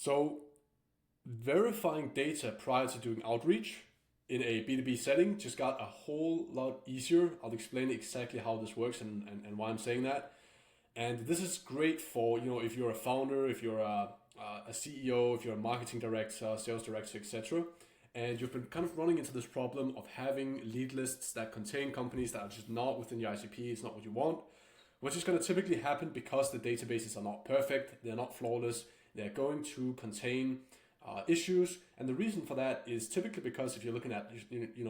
So verifying data prior to doing outreach in a B2B setting just got a whole lot easier. I'll explain exactly how this works and why I'm saying that. And this is great for, if you're a founder, if you're a CEO, if you're a marketing director, sales director, etc. And you've been kind of running into this problem of having lead lists that contain companies that are just not within your ICP, it's not what you want, which is going to typically happen because the databases are not perfect, they're not flawless, they're going to contain issues. And the reason for that is typically because if you're looking at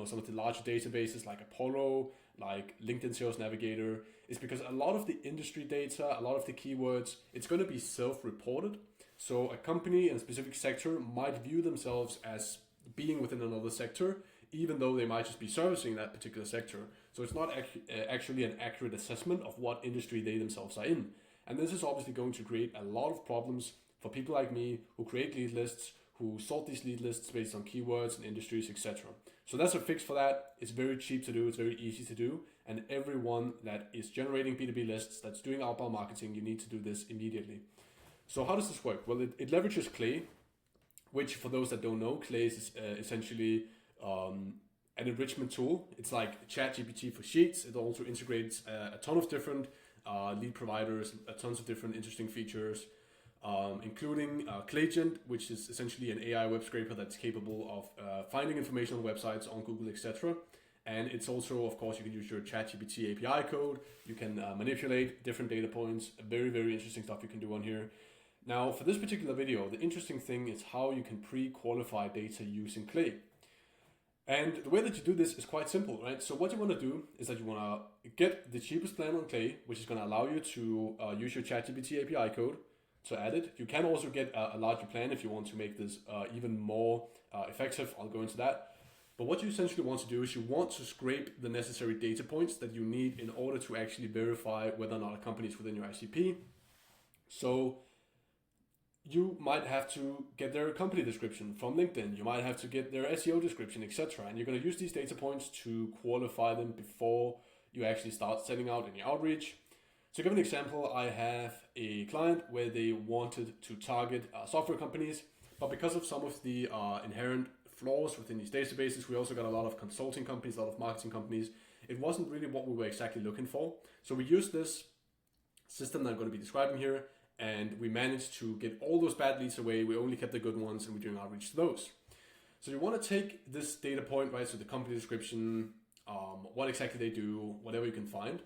some of the larger databases like Apollo, like LinkedIn Sales Navigator, is because a lot of the industry data, a lot of the keywords, it's going to be self-reported. So a company in a specific sector might view themselves as being within another sector, even though they might just be servicing that particular sector. So it's not actually an accurate assessment of what industry they themselves are in. And this is obviously going to create a lot of problems for people like me who create lead lists, who sort these lead lists based on keywords and industries, etc. So that's a fix for that. It's very cheap to do, it's very easy to do, and everyone that is generating B2B lists, that's doing outbound marketing, you need to do this immediately. So how does this work? Well, it leverages Clay, which for those that don't know, Clay is essentially an enrichment tool. It's like ChatGPT for sheets. It also integrates a ton of different lead providers, tons of different interesting features, including ClayGent, which is essentially an AI web scraper that's capable of finding information on websites, on Google, etc. And it's also, of course, you can use your ChatGPT API code. You can manipulate different data points. Very, very interesting stuff you can do on here. Now, for this particular video, the interesting thing is how you can pre-qualify data using Clay. And the way that you do this is quite simple, right? So what you want to do is that you want to get the cheapest plan on Clay, which is going to allow you to use your ChatGPT API code to add it. You can also get a larger plan if you want to make this even more effective. I'll go into that. But what you essentially want to do is you want to scrape the necessary data points that you need in order to actually verify whether or not a company is within your ICP. So you might have to get their company description from LinkedIn. You might have to get their SEO description, etc. And you're going to use these data points to qualify them before you actually start sending out any outreach. To give an example, I have a client where they wanted to target software companies, but because of some of the inherent flaws within these databases, we also got a lot of consulting companies, a lot of marketing companies. It wasn't really what we were exactly looking for. So we used this system that I'm going to be describing here, and we managed to get all those bad leads away. We only kept the good ones, and we're doing outreach to those. So you want to take this data point, right? So the company description, what exactly they do, whatever you can find,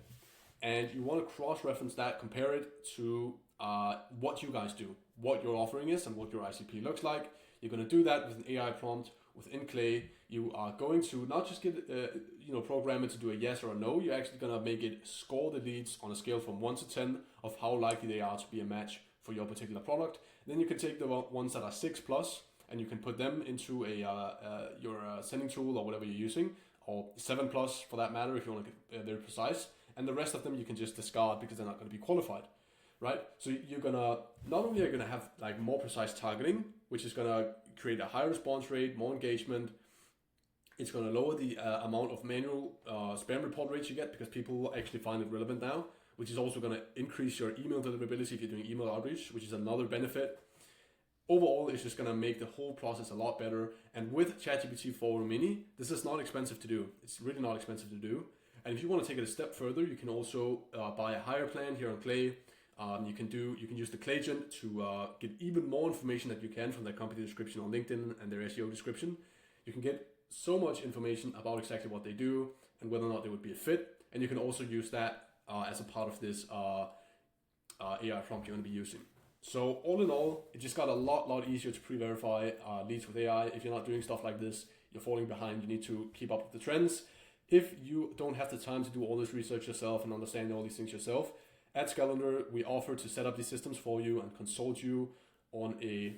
and you want to cross-reference that, compare it to what you guys do, what your offering is, and what your ICP looks like. You're going to do that with an AI prompt within Clay. You are going to not just get program it to do a yes or a no. You're actually going to make it score the leads on a scale from 1 to 10 of how likely they are to be a match for your particular product. Then you can take the ones that are 6 plus, and you can put them into your sending tool or whatever you're using, or 7 plus for that matter if you want to get very precise. And the rest of them you can just discard because they're not going to be qualified, right? So you're gonna not only are gonna have like more precise targeting, which is gonna create a higher response rate, more engagement. It's gonna lower the amount of manual spam report rates you get because people actually find it relevant now, which is also gonna increase your email deliverability if you're doing email outreach, which is another benefit. Overall, it's just gonna make the whole process a lot better. And with ChatGPT 4 Mini, this is not expensive to do. It's really not expensive to do. And if you want to take it a step further, you can also buy a higher plan here on Clay. You can use the ClayGent to get even more information that you can from their company description on LinkedIn and their SEO description. You can get so much information about exactly what they do and whether or not they would be a fit. And you can also use that as a part of this AI prompt you're going to be using. So all in all, it just got a lot easier to pre-verify leads with AI. If you're not doing stuff like this, you're falling behind. You need to keep up with the trends. If you don't have the time to do all this research yourself and understand all these things yourself, at Scalendar, we offer to set up these systems for you and consult you on a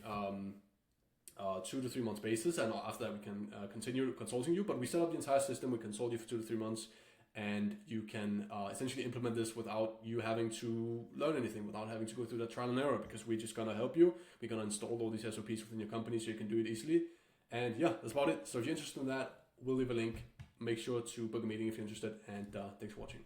2 to 3 months basis. And after that, we can continue consulting you. But we set up the entire system. We consult you for 2 to 3 months. And you can essentially implement this without you having to learn anything, without having to go through that trial and error, because we're just going to help you. We're going to install all these SOPs within your company so you can do it easily. And yeah, that's about it. So if you're interested in that, we'll leave a link. Make sure to book a meeting if you're interested. And thanks for watching.